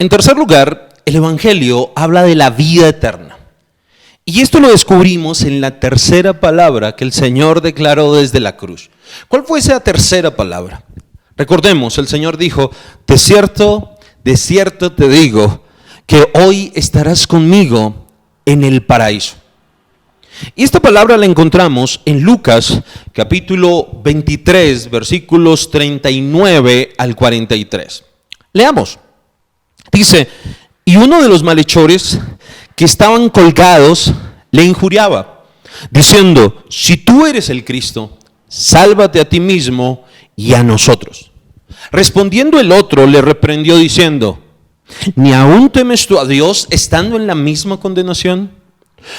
En tercer lugar, el Evangelio habla de la vida eterna. Y esto lo descubrimos en la tercera palabra que el Señor declaró desde la cruz. ¿Cuál fue esa tercera palabra? Recordemos, el Señor dijo: de cierto te digo, que hoy estarás conmigo en el paraíso. Y esta palabra la encontramos en Lucas, capítulo 23, versículos 39 al 43. Leamos. Dice: y uno de los malhechores que estaban colgados le injuriaba, diciendo: si tú eres el Cristo, sálvate a ti mismo y a nosotros. Respondiendo el otro le reprendió diciendo: ¿ni aún temes tú a Dios estando en la misma condenación?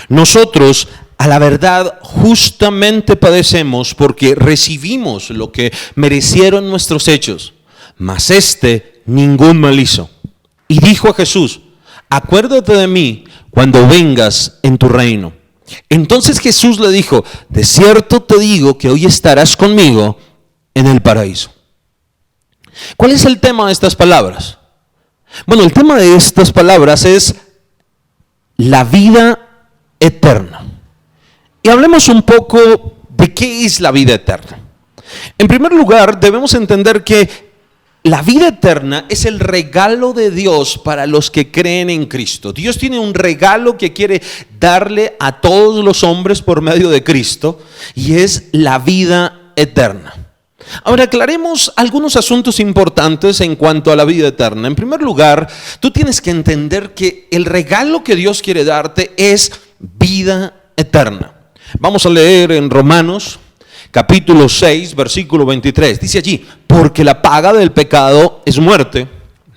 Nosotros, a la verdad, justamente padecemos porque recibimos lo que merecieron nuestros hechos, mas éste ningún mal hizo. Y dijo a Jesús: acuérdate de mí cuando vengas en tu reino. Entonces Jesús le dijo: de cierto te digo que hoy estarás conmigo en el paraíso. ¿Cuál es el tema de estas palabras? Bueno, el tema de estas palabras es la vida eterna. Y hablemos un poco de qué es la vida eterna. En primer lugar, debemos entender que la vida eterna es el regalo de Dios para los que creen en Cristo. Dios tiene un regalo que quiere darle a todos los hombres por medio de Cristo, y es la vida eterna. Ahora aclaremos algunos asuntos importantes en cuanto a la vida eterna. En primer lugar, tú tienes que entender que el regalo que Dios quiere darte es vida eterna. Vamos a leer en Romanos capítulo 6, versículo 23. Dice allí: porque la paga del pecado es muerte,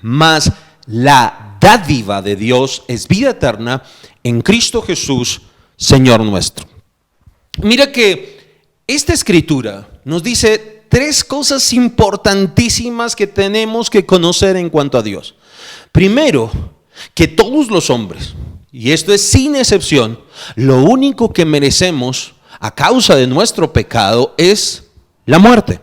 mas la dádiva de Dios es vida eterna en Cristo Jesús, Señor nuestro. Mira que esta escritura nos dice tres cosas importantísimas que tenemos que conocer en cuanto a Dios. Primero, que todos los hombres, y esto es sin excepción, lo único que merecemos a causa de nuestro pecado es la muerte.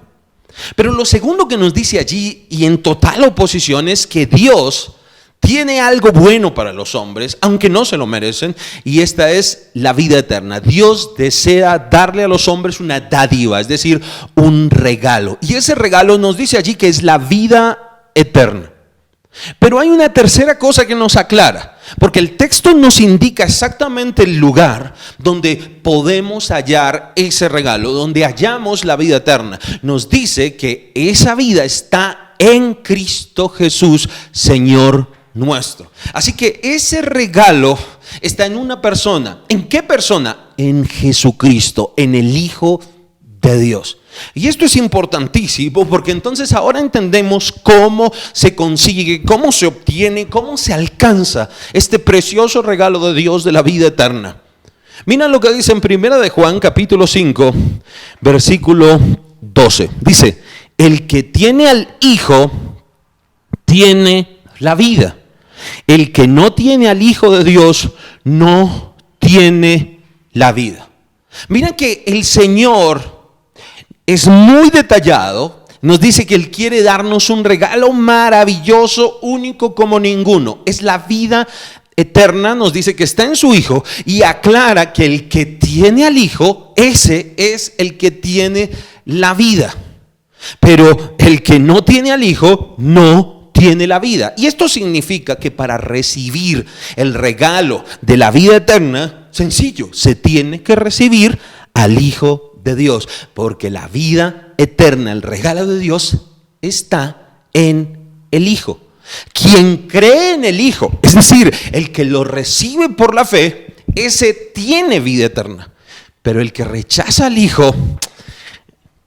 Pero lo segundo que nos dice allí, y en total oposición, es que Dios tiene algo bueno para los hombres, aunque no se lo merecen, y esta es la vida eterna. Dios desea darle a los hombres una dádiva, es decir, un regalo. Y ese regalo nos dice allí que es la vida eterna. Pero hay una tercera cosa que nos aclara, porque el texto nos indica exactamente el lugar donde podemos hallar ese regalo, donde hallamos la vida eterna. Nos dice que esa vida está en Cristo Jesús, Señor nuestro. Así que ese regalo está en una persona. ¿En qué persona? En Jesucristo, en el Hijo de Dios. Y esto es importantísimo porque entonces ahora entendemos cómo se consigue, cómo se obtiene, cómo se alcanza este precioso regalo de Dios de la vida eterna. Mira lo que dice en 1 de Juan capítulo 5, versículo 12. Dice: el que tiene al Hijo tiene la vida. El que no tiene al Hijo de Dios no tiene la vida. Mira que el Señor es muy detallado, nos dice que Él quiere darnos un regalo maravilloso, único como ninguno. Es la vida eterna, nos dice que está en su Hijo, y aclara que el que tiene al Hijo, ese es el que tiene la vida. Pero el que no tiene al Hijo, no tiene la vida. Y esto significa que para recibir el regalo de la vida eterna, sencillo, se tiene que recibir al Hijo de Dios, porque la vida eterna, el regalo de Dios, está en el Hijo. Quien cree en el Hijo, es decir, el que lo recibe por la fe, ese tiene vida eterna. Pero el que rechaza al Hijo,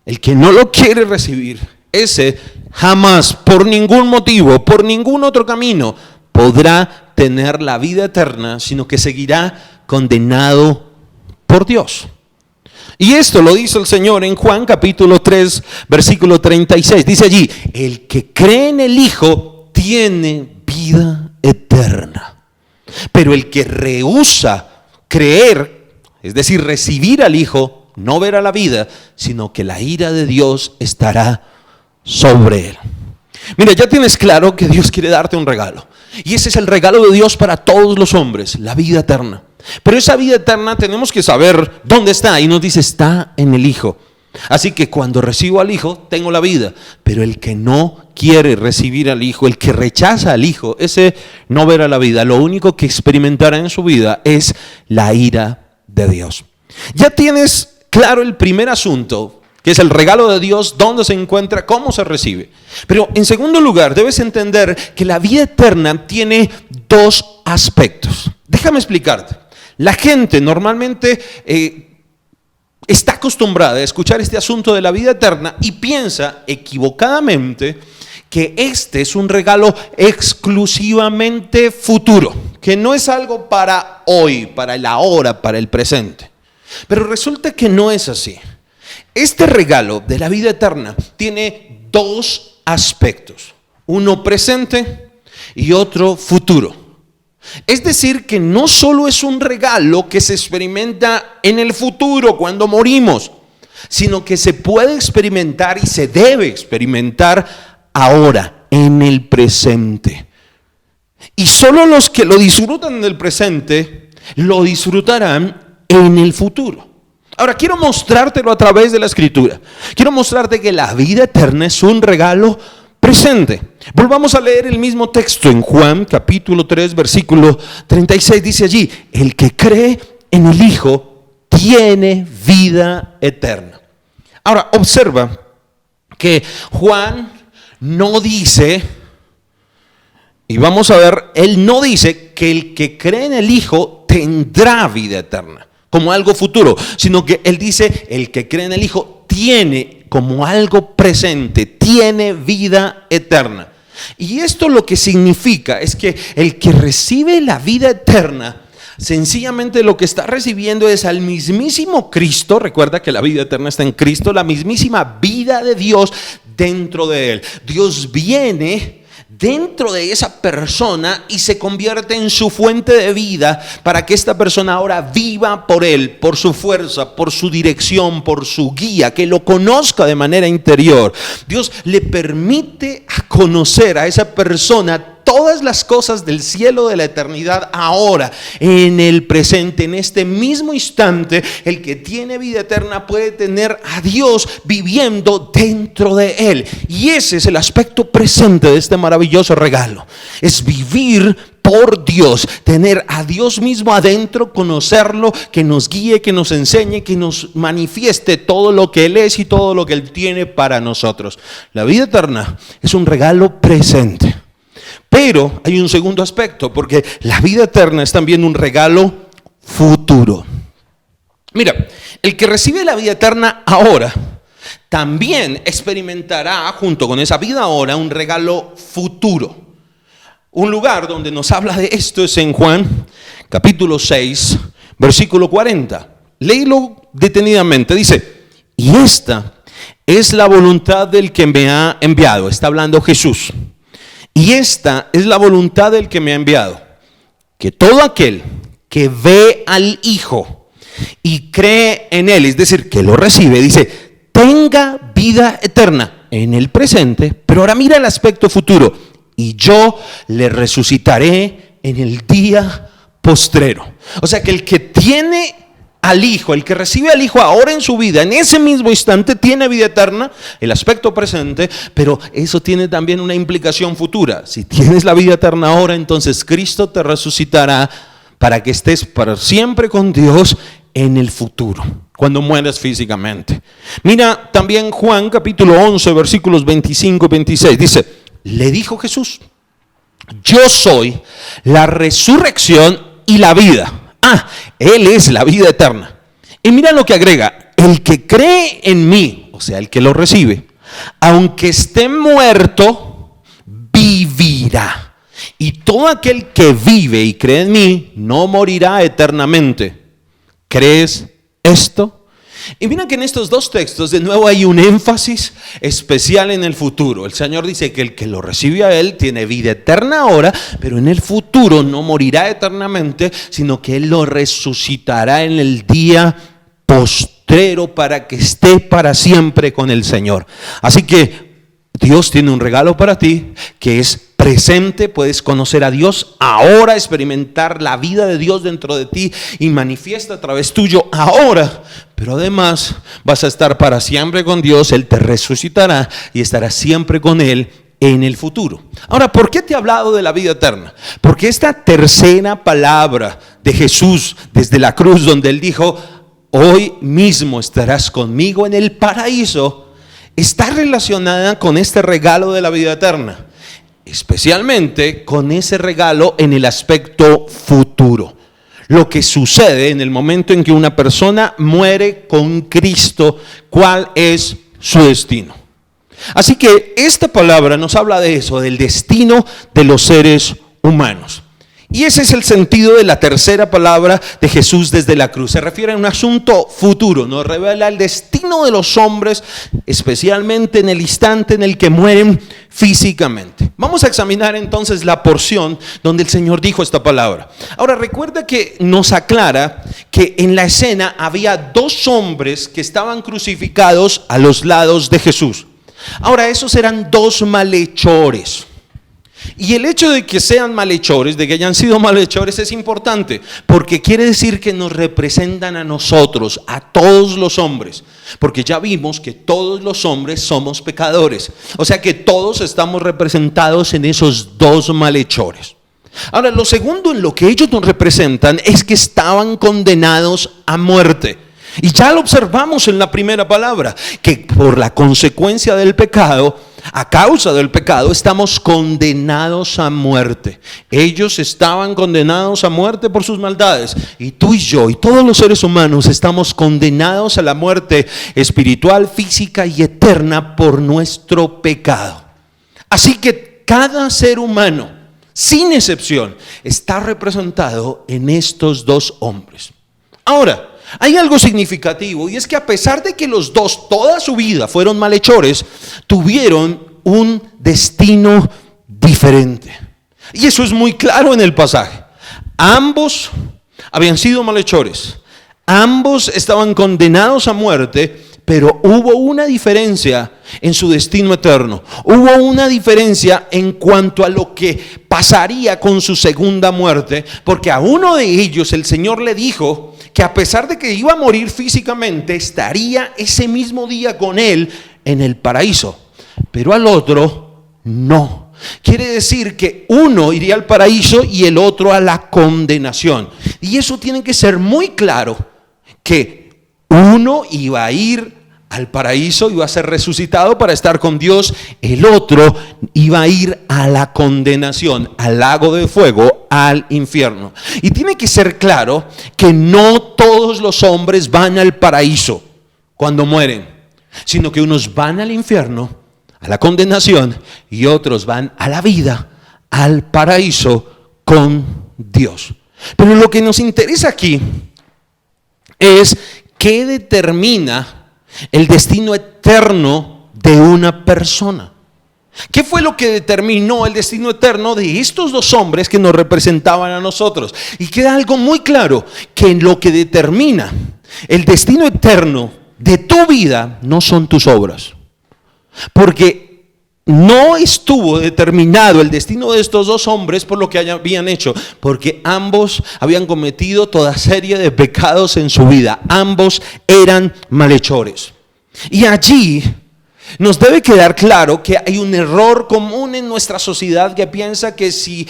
el que no lo quiere recibir, ese jamás, por ningún motivo, por ningún otro camino, podrá tener la vida eterna, sino que seguirá condenado por Dios. Y esto lo dice el Señor en Juan capítulo 3, versículo 36. Dice allí: el que cree en el Hijo tiene vida eterna. Pero el que rehúsa creer, es decir, recibir al Hijo, no verá la vida, sino que la ira de Dios estará sobre él. Mira, ya tienes claro que Dios quiere darte un regalo. Y ese es el regalo de Dios para todos los hombres, la vida eterna. Pero esa vida eterna tenemos que saber dónde está. Y nos dice, está en el Hijo. Así que cuando recibo al Hijo, tengo la vida. Pero el que no quiere recibir al Hijo, el que rechaza al Hijo, ese no verá la vida. Lo único que experimentará en su vida es la ira de Dios. Ya tienes claro el primer asunto, que es el regalo de Dios, dónde se encuentra, cómo se recibe. Pero en segundo lugar, debes entender que la vida eterna tiene dos aspectos. Déjame explicarte. La gente normalmente está acostumbrada a escuchar este asunto de la vida eterna y piensa equivocadamente que este es un regalo exclusivamente futuro, que no es algo para hoy, para el ahora, para el presente. Pero resulta que no es así. Este regalo de la vida eterna tiene dos aspectos, uno presente y otro futuro. Es decir, que no solo es un regalo que se experimenta en el futuro cuando morimos, sino que se puede experimentar y se debe experimentar ahora, en el presente. Y solo los que lo disfrutan en el presente, lo disfrutarán en el futuro. Ahora, quiero mostrártelo a través de la Escritura. Quiero mostrarte que la vida eterna es un regalo presente. Volvamos a leer el mismo texto en Juan capítulo 3 versículo 36. Dice allí, el que cree en el Hijo tiene vida eterna. Ahora, observa que Juan no dice, y vamos a ver, él no dice que el que cree en el Hijo tendrá vida eterna como algo futuro, sino que él dice, el que cree en el Hijo tiene como algo presente, tiene vida eterna. Y esto lo que significa es que el que recibe la vida eterna, sencillamente lo que está recibiendo es al mismísimo Cristo. Recuerda que la vida eterna está en Cristo, la mismísima vida de Dios dentro de él. Dios viene dentro de esa persona y se convierte en su fuente de vida para que esta persona ahora viva por él, por su fuerza, por su dirección, por su guía, que lo conozca de manera interior. Dios le permite conocer a esa persona todas las cosas del cielo, de la eternidad, ahora, en el presente, en este mismo instante. El que tiene vida eterna puede tener a Dios viviendo dentro de él. Y ese es el aspecto presente de este maravilloso regalo. Es vivir por Dios, tener a Dios mismo adentro, conocerlo, que nos guíe, que nos enseñe, que nos manifieste todo lo que Él es y todo lo que Él tiene para nosotros. La vida eterna es un regalo presente. Pero hay un segundo aspecto, porque la vida eterna es también un regalo futuro. Mira, el que recibe la vida eterna ahora, también experimentará junto con esa vida ahora un regalo futuro. Un lugar donde nos habla de esto es en Juan capítulo 6, versículo 40. Léelo detenidamente. Dice, y esta es la voluntad del que me ha enviado. Está hablando Jesús. Y esta es la voluntad del que me ha enviado, que todo aquel que ve al Hijo y cree en Él, es decir, que lo recibe, dice, tenga vida eterna en el presente, pero ahora mira el aspecto futuro, y yo le resucitaré en el día postrero. O sea que el que tiene al Hijo, el que recibe al Hijo ahora en su vida, en ese mismo instante tiene vida eterna, el aspecto presente, pero eso tiene también una implicación futura. Si tienes la vida eterna ahora, entonces Cristo te resucitará para que estés para siempre con Dios en el futuro, cuando mueras físicamente. Mira también Juan capítulo 11 versículos 25 y 26, dice, le dijo Jesús, yo soy la resurrección y la vida. Él es la vida eterna. Y mira lo que agrega, el que cree en mí, o sea, el que lo recibe, aunque esté muerto, vivirá. Y todo aquel que vive y cree en mí, no morirá eternamente. ¿Crees esto? Y mira que en estos dos textos de nuevo hay un énfasis especial en el futuro. El Señor dice que el que lo recibe a Él tiene vida eterna ahora, pero en el futuro no morirá eternamente, sino que Él lo resucitará en el día postrero para que esté para siempre con el Señor. Así que Dios tiene un regalo para ti que es presente, puedes conocer a Dios ahora, experimentar la vida de Dios dentro de ti y manifiesta a través tuyo ahora. Pero además vas a estar para siempre con Dios, Él te resucitará y estarás siempre con Él en el futuro. Ahora, ¿por qué te he hablado de la vida eterna? Porque esta tercera palabra de Jesús desde la cruz, donde Él dijo, hoy mismo estarás conmigo en el paraíso, está relacionada con este regalo de la vida eterna, especialmente con ese regalo en el aspecto futuro. Lo que sucede en el momento en que una persona muere con Cristo, ¿cuál es su destino? Así que esta palabra nos habla de eso, del destino de los seres humanos. Y ese es el sentido de la tercera palabra de Jesús desde la cruz. Se refiere a un asunto futuro, nos revela el destino de los hombres, especialmente en el instante en el que mueren físicamente. Vamos a examinar entonces la porción donde el Señor dijo esta palabra. Ahora recuerda que nos aclara que en la escena había dos hombres que estaban crucificados a los lados de Jesús. Ahora esos eran dos malhechores. Y el hecho de que sean malhechores, de que hayan sido malhechores, es importante, porque quiere decir que nos representan a nosotros, a todos los hombres, porque ya vimos que todos los hombres somos pecadores, o sea que todos estamos representados en esos dos malhechores. Ahora, lo segundo en lo que ellos nos representan es que estaban condenados a muerte. Y ya lo observamos en la primera palabra, que por la consecuencia del pecado, a causa del pecado, estamos condenados a muerte. Ellos estaban condenados a muerte por sus maldades. Y tú y yo y todos los seres humanos estamos condenados a la muerte espiritual, física y eterna por nuestro pecado. Así que cada ser humano, sin excepción, está representado en estos dos hombres. Ahora, hay algo significativo, y es que a pesar de que los dos toda su vida fueron malhechores, tuvieron un destino diferente. Y eso es muy claro en el pasaje. Ambos habían sido malhechores, ambos estaban condenados a muerte, pero hubo una diferencia en su destino eterno. Hubo una diferencia en cuanto a lo que pasaría con su segunda muerte, porque a uno de ellos el Señor le dijo que a pesar de que iba a morir físicamente, estaría ese mismo día con él en el paraíso, pero al otro no. Quiere decir que uno iría al paraíso y el otro a la condenación. Y eso tiene que ser muy claro, que uno iba a ir al paraíso, iba a ser resucitado para estar con Dios, el otro iba a ir a la condenación, al lago de fuego, al infierno. Y tiene que ser claro que no todos los hombres van al paraíso cuando mueren, sino que unos van al infierno, a la condenación, y otros van a la vida, al paraíso con Dios. Pero lo que nos interesa aquí es qué determina el destino eterno de una persona. ¿Qué fue lo que determinó el destino eterno de estos dos hombres que nos representaban a nosotros? Y queda algo muy claro, que lo que determina el destino eterno de tu vida no son tus obras. Porque no estuvo determinado el destino de estos dos hombres por lo que habían hecho, porque ambos habían cometido toda serie de pecados en su vida. Ambos eran malhechores. Y allí nos debe quedar claro que hay un error común en nuestra sociedad que piensa que si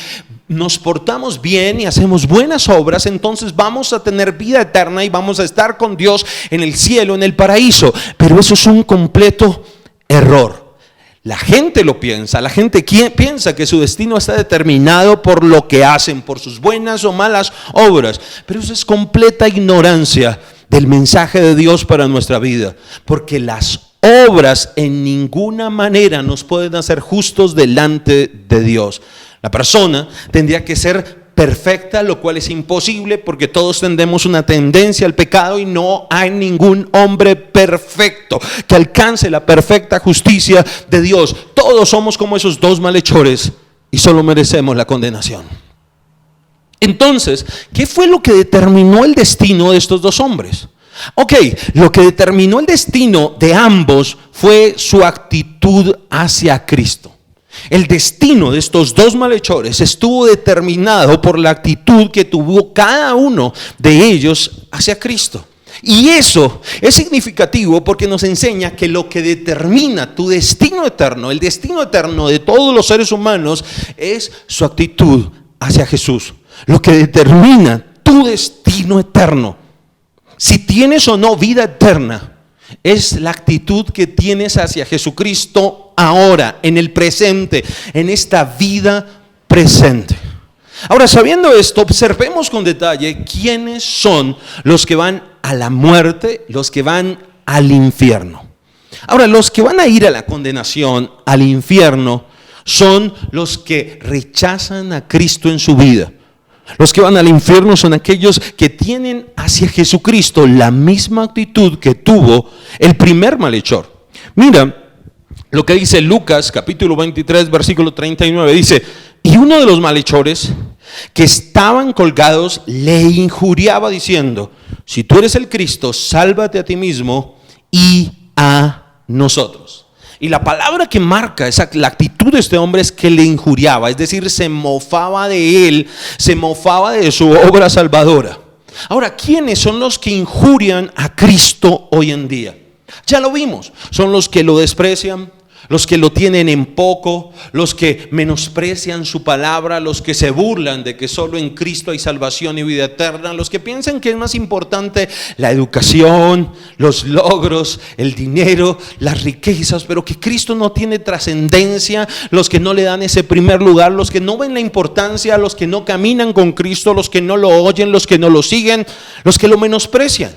nos portamos bien y hacemos buenas obras, entonces vamos a tener vida eterna y vamos a estar con Dios en el cielo, en el paraíso. Pero eso es un completo error. La gente lo piensa, la gente piensa que su destino está determinado por lo que hacen, por sus buenas o malas obras, pero eso es completa ignorancia del mensaje de Dios para nuestra vida, porque las obras en ninguna manera nos pueden hacer justos delante de Dios. La persona tendría que ser perfecta, lo cual es imposible porque todos tendemos una tendencia al pecado y no hay ningún hombre perfecto que alcance la perfecta justicia de Dios. Todos somos como esos dos malhechores y solo merecemos la condenación. Entonces, ¿qué fue lo que determinó el destino de estos dos hombres? Ok, lo que determinó el destino de ambos fue su actitud hacia Cristo. El destino de estos dos malhechores estuvo determinado por la actitud que tuvo cada uno de ellos hacia Cristo. Y eso es significativo porque nos enseña que lo que determina tu destino eterno, el destino eterno de todos los seres humanos, es su actitud hacia Jesús. Lo que determina tu destino eterno, si tienes o no vida eterna, es la actitud que tienes hacia Jesucristo ahora, en el presente, en esta vida presente. Ahora, sabiendo esto, observemos con detalle quiénes son los que van a la muerte, los que van al infierno. Ahora, los que van a ir a la condenación, al infierno, son los que rechazan a Cristo en su vida. Los que van al infierno son aquellos que tienen hacia Jesucristo la misma actitud que tuvo el primer malhechor. Mira lo que dice Lucas capítulo 23 versículo 39, dice: y uno de los malhechores que estaban colgados le injuriaba diciendo: si tú eres el Cristo, sálvate a ti mismo y a nosotros. Y la palabra que marca la actitud de este hombre es que le injuriaba, es decir, se mofaba de él, se mofaba de su obra salvadora. Ahora, ¿quiénes son los que injurian a Cristo hoy en día? Ya lo vimos, son los que lo desprecian, los que lo tienen en poco, los que menosprecian su palabra, los que se burlan de que solo en Cristo hay salvación y vida eterna, los que piensan que es más importante la educación, los logros, el dinero, las riquezas, pero que Cristo no tiene trascendencia, los que no le dan ese primer lugar, los que no ven la importancia, los que no caminan con Cristo, los que no lo oyen, los que no lo siguen, los que lo menosprecian.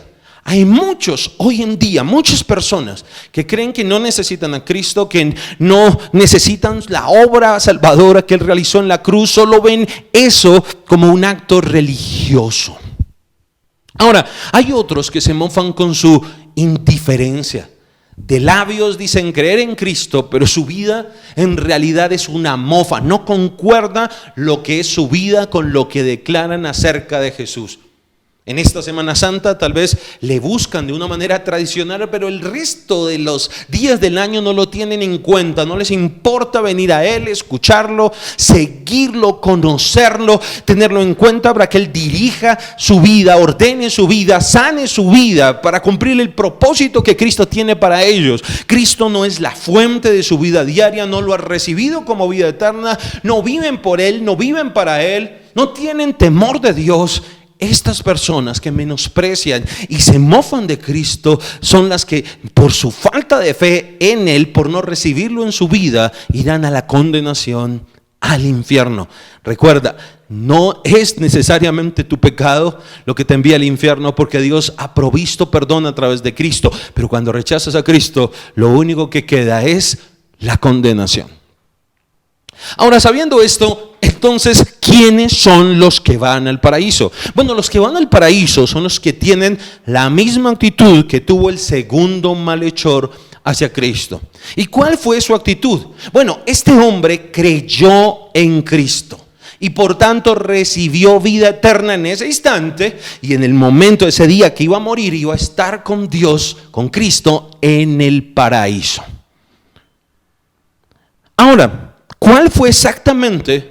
Hay muchos hoy en día, muchas personas que creen que no necesitan a Cristo, que no necesitan la obra salvadora que Él realizó en la cruz, solo ven eso como un acto religioso. Ahora, hay otros que se mofan con su indiferencia. De labios dicen creer en Cristo, pero su vida en realidad es una mofa. No concuerda lo que es su vida con lo que declaran acerca de Jesús. En esta Semana Santa tal vez le buscan de una manera tradicional, pero el resto de los días del año no lo tienen en cuenta. No les importa venir a Él, escucharlo, seguirlo, conocerlo, tenerlo en cuenta para que Él dirija su vida, ordene su vida, sane su vida para cumplir el propósito que Cristo tiene para ellos. Cristo no es la fuente de su vida diaria, no lo ha recibido como vida eterna, no viven por Él, no viven para Él, no tienen temor de Dios. Estas personas que menosprecian y se mofan de Cristo son las que por su falta de fe en Él, por no recibirlo en su vida, irán a la condenación, al infierno. Recuerda, no es necesariamente tu pecado lo que te envía al infierno, porque Dios ha provisto perdón a través de Cristo, pero cuando rechazas a Cristo, lo único que queda es la condenación. Ahora, sabiendo esto, entonces, ¿quiénes son los que van al paraíso? Bueno, los que van al paraíso son los que tienen la misma actitud que tuvo el segundo malhechor hacia Cristo. ¿Y cuál fue su actitud? Bueno, este hombre creyó en Cristo y por tanto recibió vida eterna en ese instante, y en el momento, ese día que iba a morir, iba a estar con Dios, con Cristo, en el paraíso. Ahora, ¿cuál fue exactamente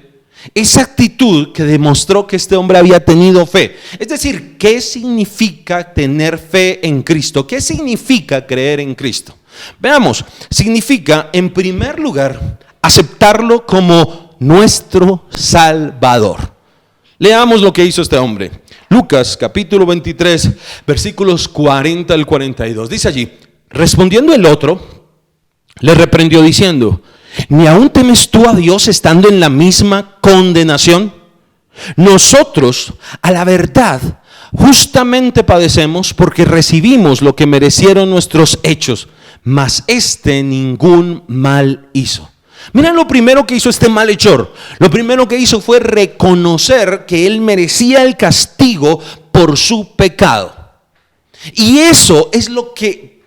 esa actitud que demostró que este hombre había tenido fe? Es decir, ¿qué significa tener fe en Cristo? ¿Qué significa creer en Cristo? Veamos, significa, en primer lugar, aceptarlo como nuestro Salvador. Leamos lo que hizo este hombre. Lucas capítulo 23, versículos 40 al 42. Dice allí: respondiendo el otro, le reprendió diciendo: ¿ni aún temes tú a Dios estando en la misma condenación? Nosotros, a la verdad, justamente padecemos porque recibimos lo que merecieron nuestros hechos, mas este ningún mal hizo. Mira lo primero que hizo este malhechor. Lo primero que hizo fue reconocer que él merecía el castigo por su pecado. Y eso es lo que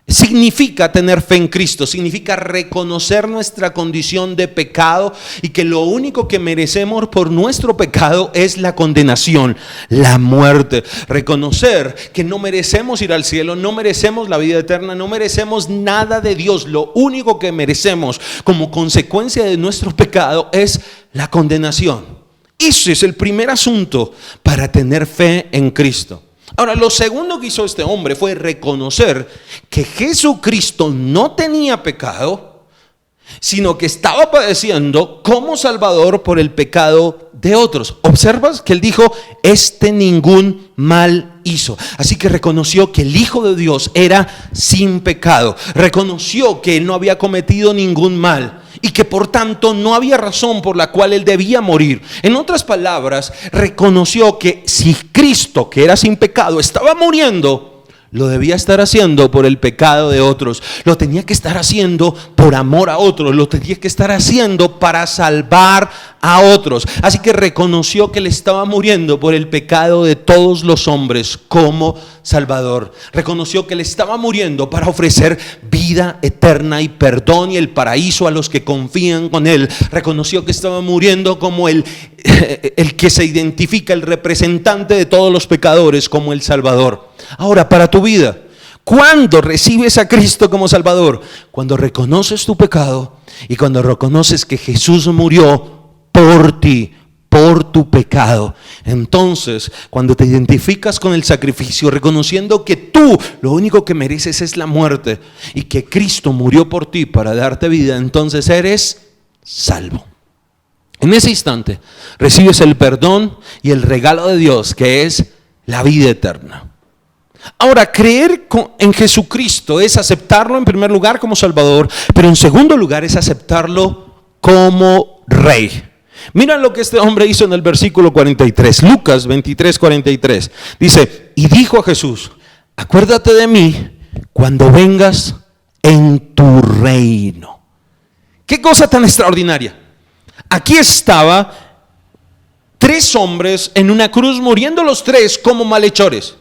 significa tener fe en Cristo, significa reconocer nuestra condición de pecado y que lo único que merecemos por nuestro pecado es la condenación, la muerte. Reconocer que no merecemos ir al cielo, no merecemos la vida eterna, no merecemos nada de Dios. Lo único que merecemos como consecuencia de nuestro pecado es la condenación. Ese es el primer asunto para tener fe en Cristo. Ahora, lo segundo que hizo este hombre fue reconocer que Jesucristo no tenía pecado, sino que estaba padeciendo como Salvador por el pecado de otros. ¿Observas que él dijo, ningún mal hizo? Así que reconoció que el Hijo de Dios era sin pecado. Reconoció que él no había cometido ningún mal y que por tanto no había razón por la cual él debía morir. En otras palabras, reconoció que si Cristo, que era sin pecado, estaba muriendo, lo debía estar haciendo por el pecado de otros. Lo tenía que estar haciendo por amor a otros. Lo tenía que estar haciendo para salvar a otros. Así que reconoció que le estaba muriendo por el pecado de todos los hombres como Salvador. Reconoció que le estaba muriendo para ofrecer vida eterna y perdón y el paraíso a los que confían con él. Reconoció que estaba muriendo como el que se identifica, el representante de todos los pecadores, como el Salvador. Ahora, para tu vida, ¿cuándo recibes a Cristo como Salvador? Cuando reconoces tu pecado y cuando reconoces que Jesús murió por ti, por tu pecado. Entonces, cuando te identificas con el sacrificio, reconociendo que tú lo único que mereces es la muerte y que Cristo murió por ti para darte vida, entonces eres salvo. En ese instante recibes el perdón y el regalo de Dios, que es la vida eterna. Ahora, creer en Jesucristo es aceptarlo en primer lugar como Salvador, pero en segundo lugar es aceptarlo como Rey. Mira lo que este hombre hizo en el versículo 43, Lucas 23, 43. Dice, y dijo a Jesús, acuérdate de mí cuando vengas en tu reino. ¿Qué cosa tan extraordinaria? Aquí estaba 3 hombres en una cruz muriendo los 3 como malhechores.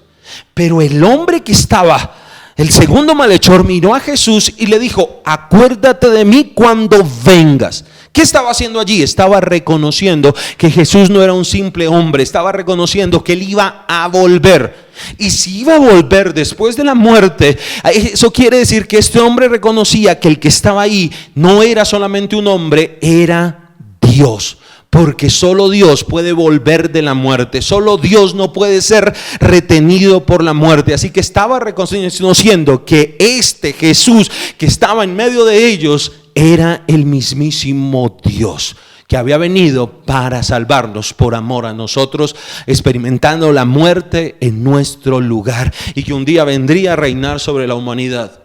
Pero el hombre que estaba, el segundo malhechor, miró a Jesús y le dijo, acuérdate de mí cuando vengas. ¿Qué estaba haciendo allí? Estaba reconociendo que Jesús no era un simple hombre, estaba reconociendo que él iba a volver. Y si iba a volver después de la muerte, eso quiere decir que este hombre reconocía que el que estaba ahí no era solamente un hombre, era Dios. Porque solo Dios puede volver de la muerte. Solo Dios no puede ser retenido por la muerte. Así que estaba reconociendo que este Jesús que estaba en medio de ellos era el mismísimo Dios, que había venido para salvarnos por amor a nosotros, experimentando la muerte en nuestro lugar, y que un día vendría a reinar sobre la humanidad.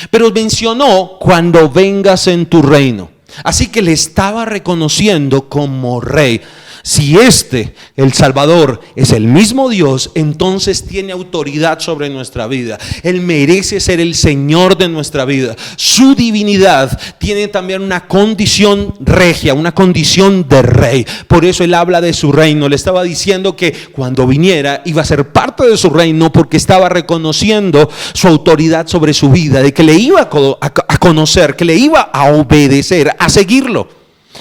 Pero mencionó cuando vengas en tu reino. Así que le estaba reconociendo como Rey. Si el Salvador, es el mismo Dios, entonces tiene autoridad sobre nuestra vida. Él merece ser el Señor de nuestra vida. Su divinidad tiene también una condición regia, una condición de Rey. Por eso Él habla de su reino. Le estaba diciendo que cuando viniera iba a ser parte de su reino, porque estaba reconociendo su autoridad sobre su vida, de que le iba a conocer, que le iba a obedecer, a seguirlo.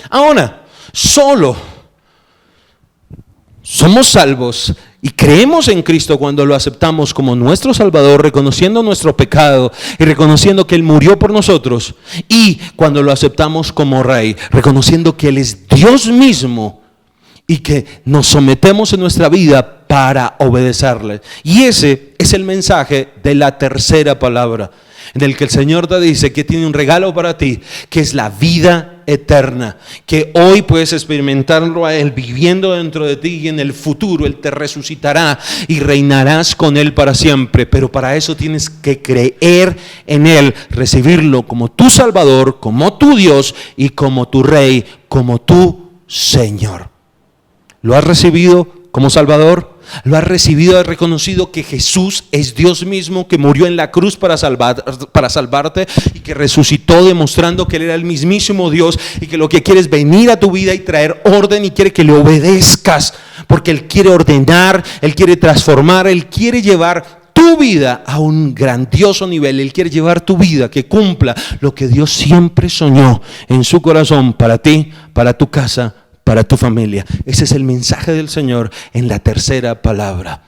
Ahora, solo somos salvos y creemos en Cristo cuando lo aceptamos como nuestro Salvador, reconociendo nuestro pecado y reconociendo que Él murió por nosotros, y cuando lo aceptamos como Rey, reconociendo que Él es Dios mismo y que nos sometemos en nuestra vida para obedecerle. Y ese es el mensaje de la tercera palabra, en el que el Señor te dice que tiene un regalo para ti, que es la vida eterna, que hoy puedes experimentarlo a Él viviendo dentro de ti, y en el futuro Él te resucitará y reinarás con Él para siempre. Pero para eso tienes que creer en Él, recibirlo como tu Salvador, como tu Dios y como tu Rey, como tu Señor. ¿Lo has recibido como Salvador? ¿Lo has recibido? ¿Has reconocido que Jesús es Dios mismo, que murió en la cruz para salvarte y que resucitó, demostrando que Él era el mismísimo Dios, y que lo que quiere es venir a tu vida y traer orden, y quiere que le obedezcas, porque Él quiere ordenar, Él quiere transformar, Él quiere llevar tu vida a un grandioso nivel. Él quiere llevar tu vida que cumpla lo que Dios siempre soñó en su corazón para ti, para tu casa, para tu familia. Ese es el mensaje del Señor en la tercera palabra.